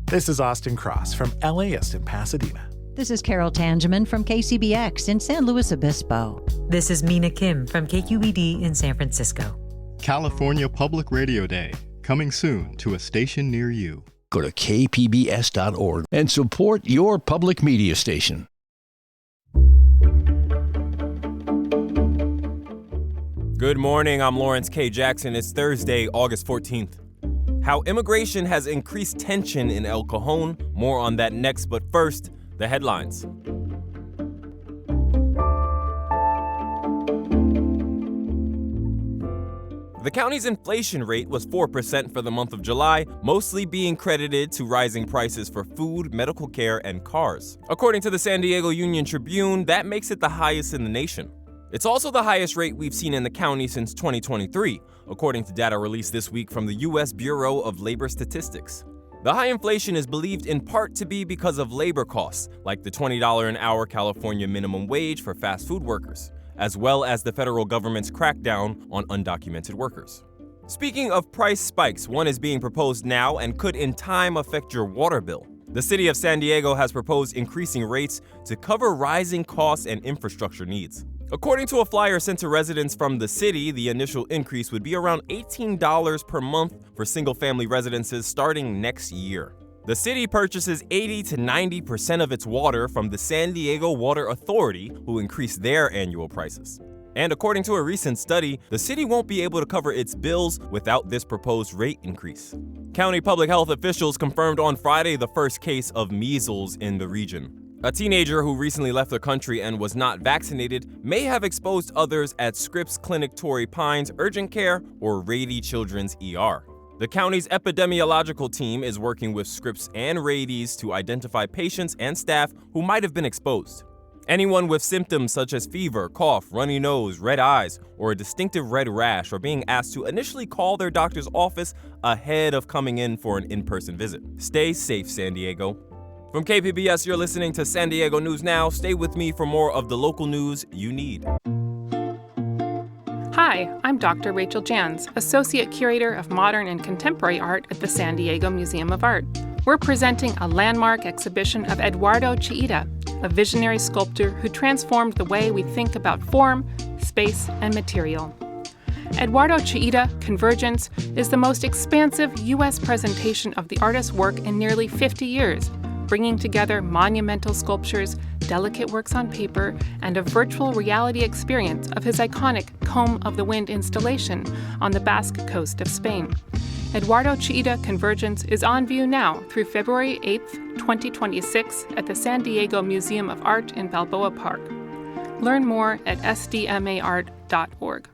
This is Austin Cross from LAist in Pasadena. This is Carol Tangeman from KCBX in San Luis Obispo. This is Mina Kim from KQED in San Francisco. California Public Radio Day, coming soon to a station near you. Go to kpbs.org and support your public media station. Good morning, I'm Lawrence K. Jackson. It's Thursday, August 14th. How immigration has increased tension in El Cajon. More on that next, but first, the headlines. The county's inflation rate was 4% for the month of July, mostly being credited to rising prices for food, medical care, and cars. According to the San Diego Union Tribune, that makes it the highest in the nation. It's also the highest rate we've seen in the county since 2023, according to data released this week from the U.S. Bureau of Labor Statistics. The high inflation is believed in part to be because of labor costs, like the $20 an hour California minimum wage for fast food workers, as well as the federal government's crackdown on undocumented workers. Speaking of price spikes, one is being proposed now and could in time affect your water bill. The city of San Diego has proposed increasing rates to cover rising costs and infrastructure needs. According to a flyer sent to residents from the city, the initial increase would be around $18 per month for single-family residences starting next year. The city purchases 80 to 90% of its water from the San Diego Water Authority, who increased their annual prices. And according to a recent study, the city won't be able to cover its bills without this proposed rate increase. County public health officials confirmed on Friday the first case of measles in the region. A teenager who recently left the country and was not vaccinated may have exposed others at Scripps Clinic Torrey Pines Urgent Care or Rady Children's ER. The county's epidemiological team is working with Scripps and Rady's to identify patients and staff who might have been exposed. Anyone with symptoms such as fever, cough, runny nose, red eyes, or a distinctive red rash are being asked to initially call their doctor's office ahead of coming in for an in-person visit. Stay safe, San Diego. From KPBS, you're listening to San Diego News Now. Stay with me for more of the local news you need. Hi, I'm Dr. Rachel Jans, Associate Curator of Modern and Contemporary Art at the San Diego Museum of Art. We're presenting a landmark exhibition of Eduardo Chillida, a visionary sculptor who transformed the way we think about form, space, and material. Eduardo Chillida Convergence is the most expansive U.S. presentation of the artist's work in nearly 50 years, bringing together monumental sculptures, delicate works on paper, and a virtual reality experience of his iconic Comb of the Wind installation on the Basque coast of Spain. Eduardo Chillida Convergence is on view now through February 8th, 2026 at the San Diego Museum of Art in Balboa Park. Learn more at sdmaart.org.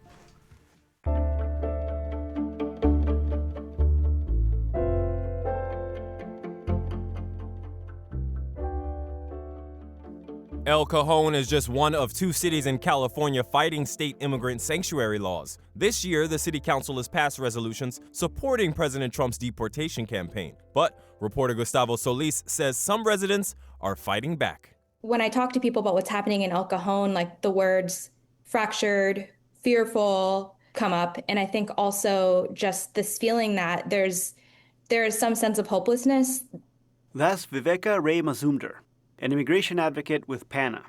El Cajon is just one of two cities in California fighting state immigrant sanctuary laws. This year, the city council has passed resolutions supporting President Trump's deportation campaign. But reporter Gustavo Solis says some residents are fighting back. When I talk to people about what's happening in El Cajon, like the words fractured, fearful come up. And I think also just this feeling that there is some sense of hopelessness. That's Viveka Ray Mazumdar, an immigration advocate with PANA.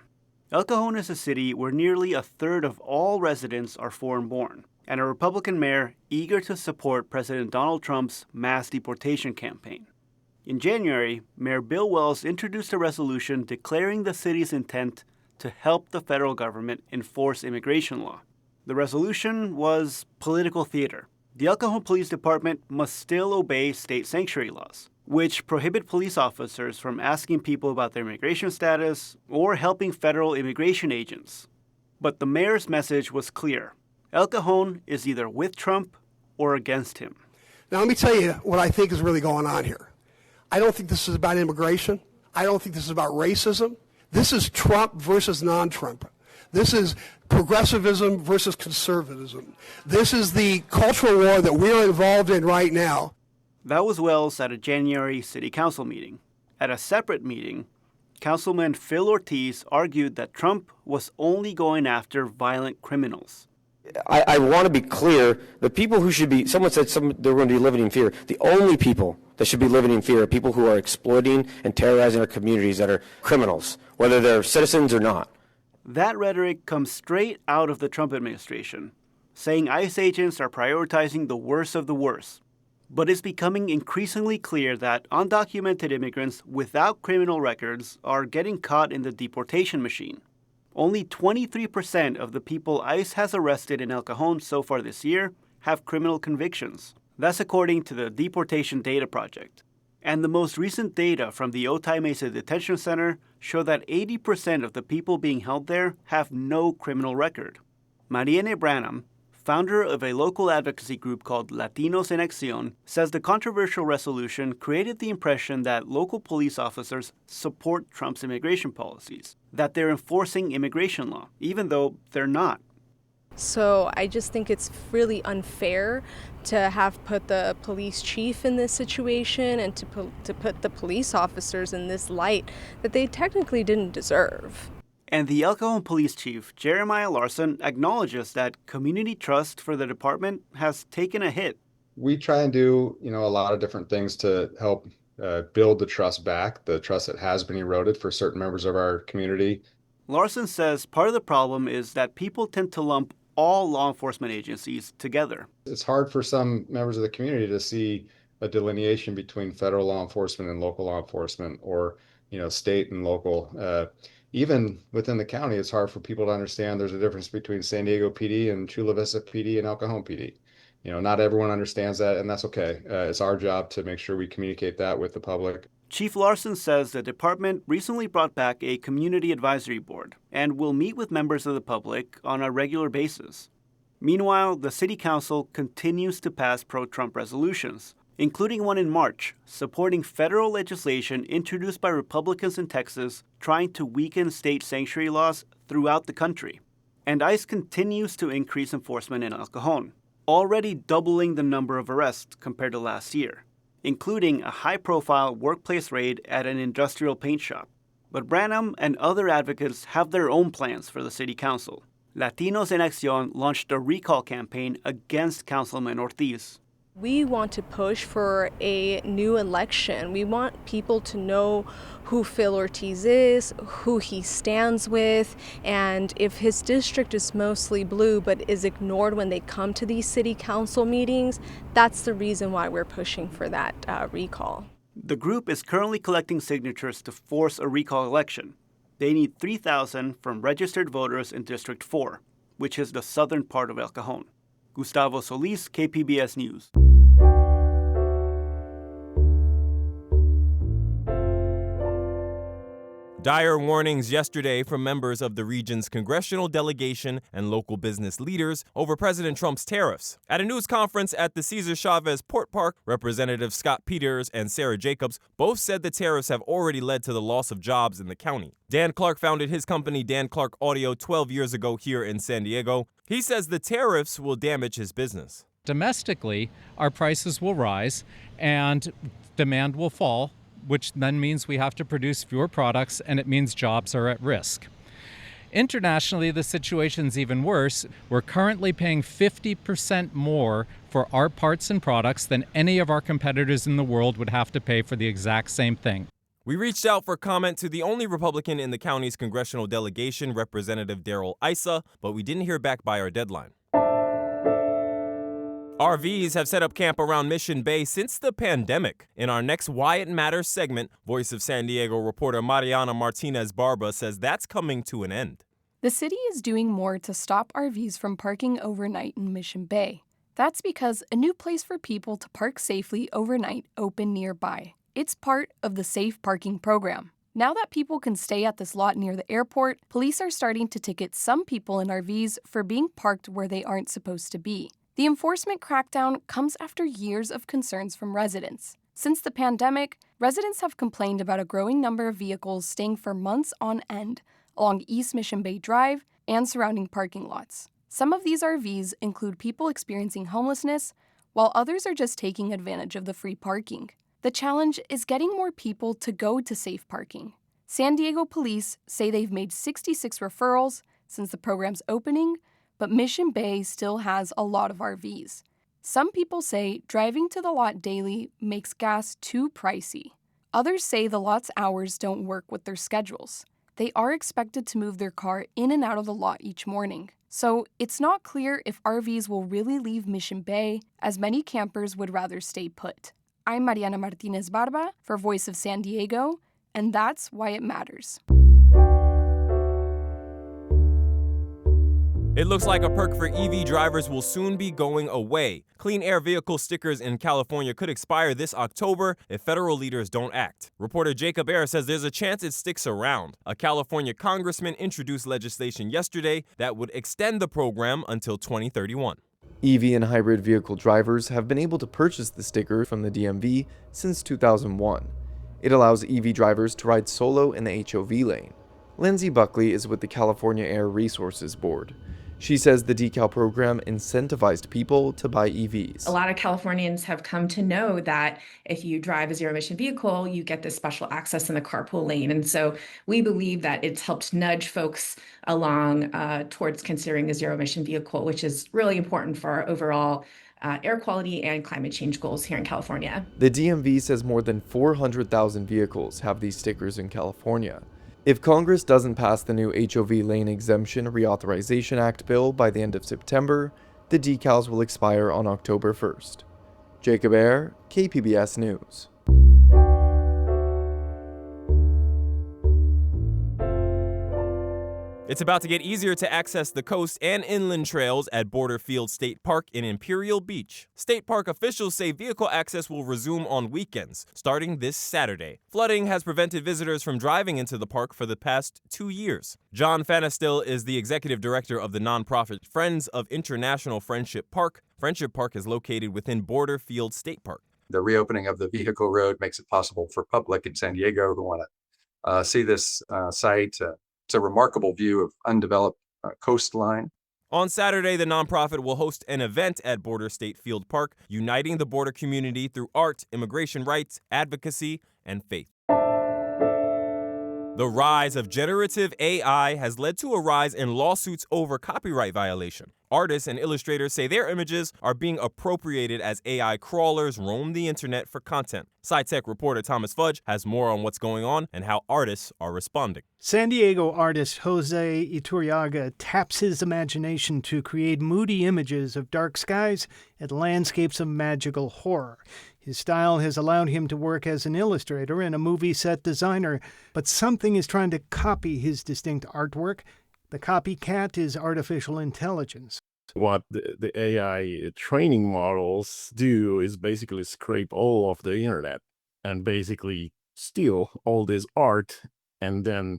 El Cajon is a city where nearly a third of all residents are foreign-born, and a Republican mayor eager to support President Donald Trump's mass deportation campaign. In January, Mayor Bill Wells introduced a resolution declaring the city's intent to help the federal government enforce immigration law. The resolution was political theater. The El Cajon Police Department must still obey state sanctuary laws, which prohibit police officers from asking people about their immigration status or helping federal immigration agents. But the mayor's message was clear. El Cajon is either with Trump or against him. Now, let me tell you what I think is really going on here. I don't think this is about immigration. I don't think this is about racism. This is Trump versus non-Trump. This is progressivism versus conservatism. This is the cultural war that we're involved in right now. That was Wells at a January city council meeting. At a separate meeting, Councilman Phil Ortiz argued that Trump was only going after violent criminals. I want to be clear, the people who should be, someone said they're going to be living in fear. The only people that should be living in fear are people who are exploiting and terrorizing our communities that are criminals, whether they're citizens or not. That rhetoric comes straight out of the Trump administration, saying ICE agents are prioritizing the worst of the worst. But it's becoming increasingly clear that undocumented immigrants without criminal records are getting caught in the deportation machine. Only 23% of the people ICE has arrested in El Cajon so far this year have criminal convictions. That's according to the Deportation Data Project. And the most recent data from the Otay Mesa Detention Center show that 80% of the people being held there have no criminal record. Mariene Branham, founder of a local advocacy group called Latinos en Acción, says the controversial resolution created the impression that local police officers support Trump's immigration policies, that they're enforcing immigration law, even though they're not. So I just think it's really unfair to have put the police chief in this situation and to put the police officers in this light that they technically didn't deserve. And the El Cajon police chief, Jeremiah Larson, acknowledges that community trust for the department has taken a hit. We try and do, a lot of different things to help build the trust back, the trust that has been eroded for certain members of our community. Larson says part of the problem is that people tend to lump all law enforcement agencies together. It's hard for some members of the community to see a delineation between federal law enforcement and local law enforcement, or, state and local. Even within the county, it's hard for people to understand there's a difference between San Diego PD and Chula Vista PD and El Cajon PD. Not everyone understands that, and that's okay. It's our job to make sure we communicate that with the public. Chief Larson says the department recently brought back a community advisory board and will meet with members of the public on a regular basis. Meanwhile, the city council continues to pass pro-Trump resolutions, including one in March, supporting federal legislation introduced by Republicans in Texas trying to weaken state sanctuary laws throughout the country. And ICE continues to increase enforcement in El Cajon, already doubling the number of arrests compared to last year, including a high-profile workplace raid at an industrial paint shop. But Branham and other advocates have their own plans for the city council. Latinos en Acción launched a recall campaign against Councilman Ortiz. We want to push for a new election. We want people to know who Phil Ortiz is, who he stands with, and if his district is mostly blue but is ignored when they come to these city council meetings, that's the reason why we're pushing for that recall. The group is currently collecting signatures to force a recall election. They need 3,000 from registered voters in District 4, which is the southern part of El Cajon. Gustavo Solis, KPBS News. Dire warnings yesterday from members of the region's congressional delegation and local business leaders over President Trump's tariffs. At a news conference at the Cesar Chavez Port Park, Representatives Scott Peters and Sarah Jacobs both said the tariffs have already led to the loss of jobs in the county. Dan Clark founded his company Dan Clark Audio 12 years ago here in San Diego. He says the tariffs will damage his business. Domestically, our prices will rise and demand will fall, which then means we have to produce fewer products, and it means jobs are at risk. Internationally, the situation's even worse. We're currently paying 50% more for our parts and products than any of our competitors in the world would have to pay for the exact same thing. We reached out for comment to the only Republican in the county's congressional delegation, Representative Darrell Issa, but we didn't hear back by our deadline. RVs have set up camp around Mission Bay since the pandemic. In our next Why It Matters segment, Voice of San Diego reporter Mariana Martinez Barba says that's coming to an end. The city is doing more to stop RVs from parking overnight in Mission Bay. That's because a new place for people to park safely overnight opened nearby. It's part of the Safe Parking program. Now that people can stay at this lot near the airport, police are starting to ticket some people in RVs for being parked where they aren't supposed to be. The enforcement crackdown comes after years of concerns from residents. Since the pandemic, residents have complained about a growing number of vehicles staying for months on end along East Mission Bay Drive and surrounding parking lots. Some of these RVs include people experiencing homelessness, while others are just taking advantage of the free parking. The challenge is getting more people to go to safe parking. San Diego police say they've made 66 referrals since the program's opening, but Mission Bay still has a lot of RVs. Some people say driving to the lot daily makes gas too pricey. Others say the lot's hours don't work with their schedules. They are expected to move their car in and out of the lot each morning. So it's not clear if RVs will really leave Mission Bay, as many campers would rather stay put. I'm Mariana Martinez Barba for Voice of San Diego, and that's why it matters. It looks like a perk for EV drivers will soon be going away. Clean air vehicle stickers in California could expire this October if federal leaders don't act. Reporter Jacob Ayer says there's a chance it sticks around. A California congressman introduced legislation yesterday that would extend the program until 2031. EV and hybrid vehicle drivers have been able to purchase the sticker from the DMV since 2001. It allows EV drivers to ride solo in the HOV lane. Lindsay Buckley is with the California Air Resources Board. She says the decal program incentivized people to buy EVs. A lot of Californians have come to know that if you drive a zero-emission vehicle, you get this special access in the carpool lane. And so we believe that it's helped nudge folks along towards considering a zero-emission vehicle, which is really important for our overall air quality and climate change goals here in California. The DMV says more than 400,000 vehicles have these stickers in California. If Congress doesn't pass the new HOV Lane Exemption Reauthorization Act bill by the end of September, the decals will expire on October 1st. Jacob Ayer, KPBS News. It's about to get easier to access the coast and inland trails at Borderfield State Park in Imperial Beach. State Park officials say vehicle access will resume on weekends, starting this Saturday. Flooding has prevented visitors from driving into the park for the past 2 years. John Fanistil is the executive director of the nonprofit Friends of International Friendship Park. Friendship Park is located within Borderfield State Park. The reopening of the vehicle road makes it possible for public in San Diego to want to see this site. It's a remarkable view of undeveloped coastline. On Saturday, the nonprofit will host an event at Border State Field Park, uniting the border community through art, immigration rights, advocacy, and faith. The rise of generative AI has led to a rise in lawsuits over copyright violation. Artists and illustrators say their images are being appropriated as AI crawlers roam the internet for content. SciTech reporter Thomas Fudge has more on what's going on and how artists are responding. San Diego artist Jose Iturriaga taps his imagination to create moody images of dark skies and landscapes of magical horror. His style has allowed him to work as an illustrator and a movie set designer, but something is trying to copy his distinct artwork. The copycat is artificial intelligence. What the AI training models do is basically scrape all of the internet and basically steal all this art and then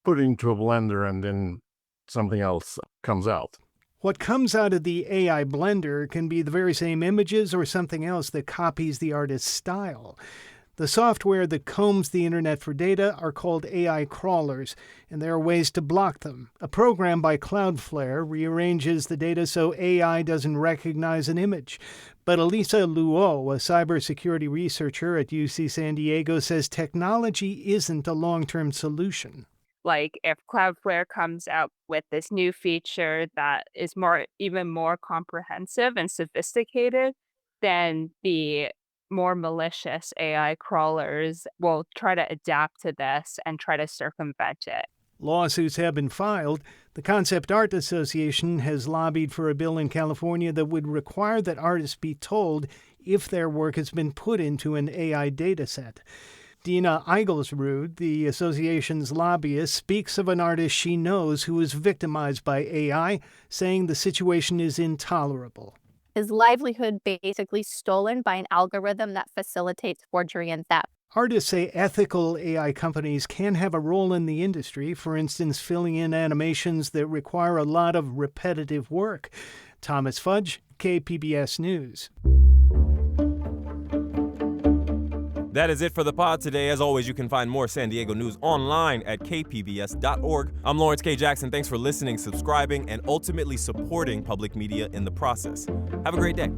put it into a blender and then something else comes out. What comes out of the AI blender can be the very same images or something else that copies the artist's style. The software that combs the internet for data are called AI crawlers, and there are ways to block them. A program by Cloudflare rearranges the data so AI doesn't recognize an image. But Elisa Luo, a cybersecurity researcher at UC San Diego, says technology isn't a long-term solution. Like if Cloudflare comes out with this new feature that is even more comprehensive and sophisticated, then the more malicious AI crawlers will try to adapt to this and try to circumvent it. Lawsuits have been filed. The Concept Art Association has lobbied for a bill in California that would require that artists be told if their work has been put into an AI dataset. Dina Eigelsrud, the association's lobbyist, speaks of an artist she knows who was victimized by AI, saying the situation is intolerable. His livelihood basically stolen by an algorithm that facilitates forgery and theft. Artists say ethical AI companies can have a role in the industry, for instance, filling in animations that require a lot of repetitive work. Thomas Fudge, KPBS News. That is it for the pod today. As always, you can find more San Diego news online at kpbs.org. I'm Lawrence K. Jackson. Thanks for listening, subscribing, and ultimately supporting public media in the process. Have a great day.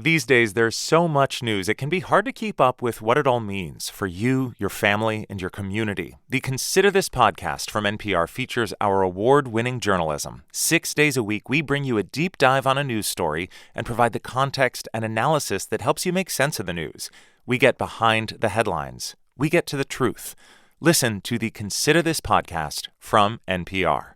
These days, there's so much news, it can be hard to keep up with what it all means for you, your family, and your community. The Consider This podcast from NPR features our award-winning journalism. 6 days a week, we bring you a deep dive on a news story and provide the context and analysis that helps you make sense of the news. We get behind the headlines. We get to the truth. Listen to the Consider This podcast from NPR.